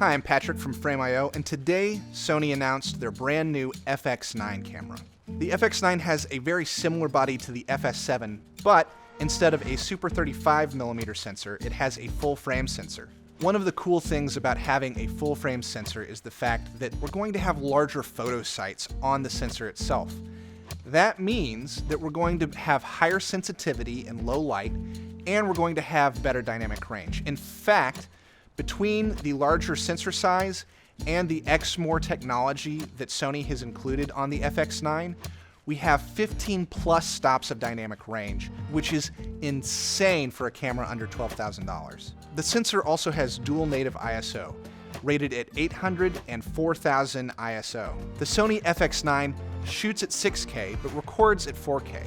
Hi, I'm Patrick from Frame.io, and today Sony announced their brand new FX9 camera. The FX9 has a very similar body to the FS7, but instead of a Super 35mm sensor, it has a full frame sensor. One of the cool things about having a full frame sensor is the fact that we're going to have larger photo sites on the sensor itself. That means that we're going to have higher sensitivity in low light, and we're going to have better dynamic range. In fact, between the larger sensor size and the Exmor technology that Sony has included on the FX9, we have 15 plus stops of dynamic range, which is insane for a camera under $12,000. The sensor also has dual native ISO, rated at 800 and 4000 ISO. The Sony FX9 shoots at 6K but records at 4K.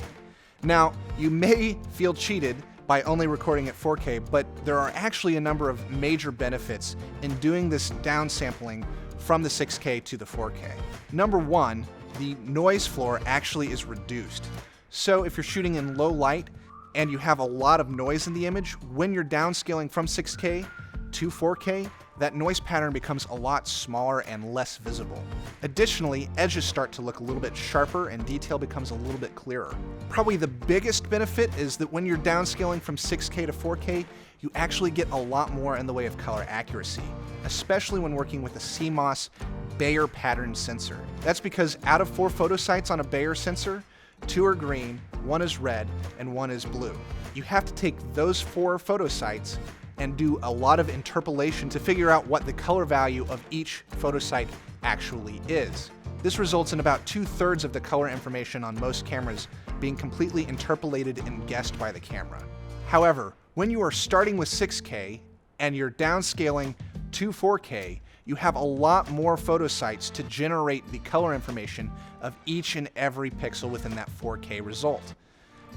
Now, you may feel cheated by only recording at 4K, but there are actually a number of major benefits in doing this downsampling from the 6K to the 4K. Number one, the noise floor actually is reduced. So if you're shooting in low light and you have a lot of noise in the image, when you're downscaling from 6K to 4K, that noise pattern becomes a lot smaller and less visible. Additionally, edges start to look a little bit sharper and detail becomes a little bit clearer. Probably the biggest benefit is that when you're downscaling from 6K to 4K, you actually get a lot more in the way of color accuracy, especially when working with a CMOS Bayer pattern sensor. That's because out of 4 photo sites on a Bayer sensor, 2 are green, 1 is red, and 1 is blue. You have to take those 4 photo sites and do a lot of interpolation to figure out what the color value of each photo site actually is. This results in about 2/3 of the color information on most cameras being completely interpolated and guessed by the camera. However, when you are starting with 6K and you're downscaling to 4K, you have a lot more photo sites to generate the color information of each and every pixel within that 4K result.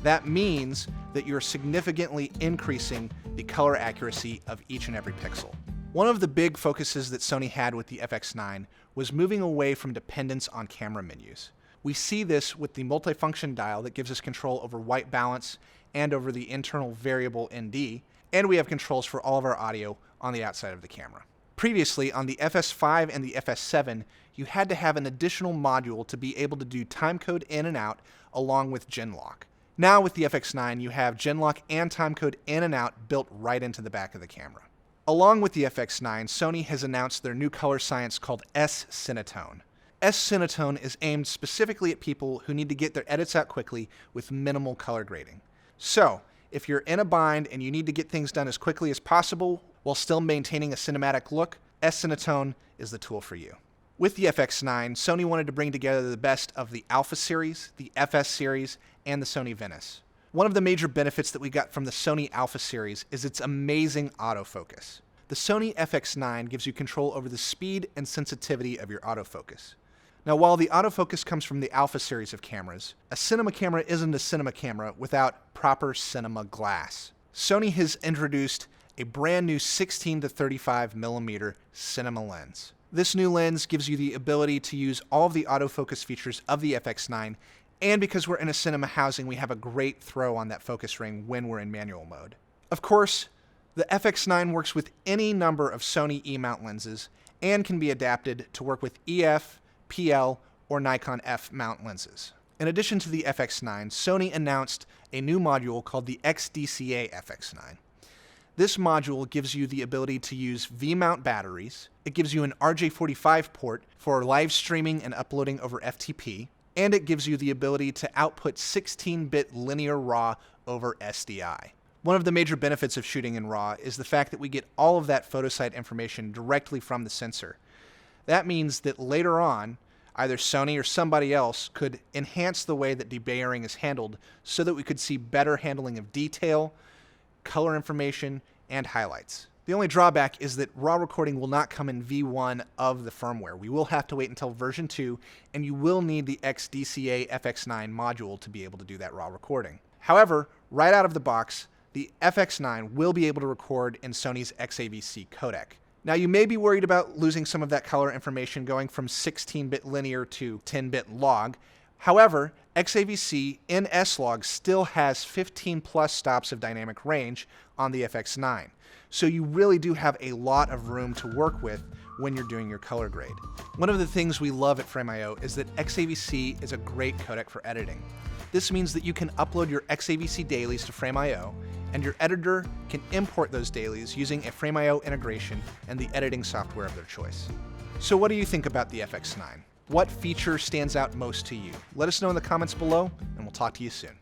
That means that you're significantly increasing the color accuracy of each and every pixel. One of the big focuses that Sony had with the FX9 was moving away from dependence on camera menus. We see this with the multifunction dial that gives us control over white balance and over the internal variable ND, and we have controls for all of our audio on the outside of the camera. Previously, on the FS5 and the FS7, you had to have an additional module to be able to do timecode in and out along with Genlock. Now with the FX9, you have Genlock and timecode in and out built right into the back of the camera. Along with the FX9, Sony has announced their new color science called S-Cinetone. S-Cinetone is aimed specifically at people who need to get their edits out quickly with minimal color grading. So, if you're in a bind and you need to get things done as quickly as possible while still maintaining a cinematic look, S-Cinetone is the tool for you. With the FX9, Sony wanted to bring together the best of the Alpha series, the FS series, and the Sony VENICE. One of the major benefits that we got from the Sony Alpha series is its amazing autofocus. The Sony FX9 gives you control over the speed and sensitivity of your autofocus. Now, while the autofocus comes from the Alpha series of cameras, a cinema camera isn't a cinema camera without proper cinema glass. Sony has introduced a brand new 16 to 35mm cinema lens. This new lens gives you the ability to use all of the autofocus features of the FX9, and because we're in a cinema housing, we have a great throw on that focus ring when we're in manual mode. Of course, the FX9 works with any number of Sony E-mount lenses and can be adapted to work with EF, PL, or Nikon F mount lenses. In addition to the FX9, Sony announced a new module called the XDCA FX9. This module gives you the ability to use V-mount batteries. It gives you an RJ45 port for live streaming and uploading over FTP, and it gives you the ability to output 16-bit linear RAW over SDI. One of the major benefits of shooting in RAW is the fact that we get all of that photo site information directly from the sensor. That means that later on, either Sony or somebody else could enhance the way that debayering is handled so that we could see better handling of detail, color information, and highlights. The only drawback is that RAW recording will not come in V1 of the firmware. We will have to wait until version 2, and you will need the XDCA FX9 module to be able to do that RAW recording. However, right out of the box, the FX9 will be able to record in Sony's XAVC codec. Now, you may be worried about losing some of that color information going from 16-bit linear to 10-bit log. However, XAVC in S-Log still has 15 plus stops of dynamic range on the FX9. So you really do have a lot of room to work with when you're doing your color grade. One of the things we love at Frame.io is that XAVC is a great codec for editing. This means that you can upload your XAVC dailies to Frame.io, and your editor can import those dailies using a Frame.io integration and the editing software of their choice. So what do you think about the FX9? What feature stands out most to you? Let us know in the comments below, and we'll talk to you soon.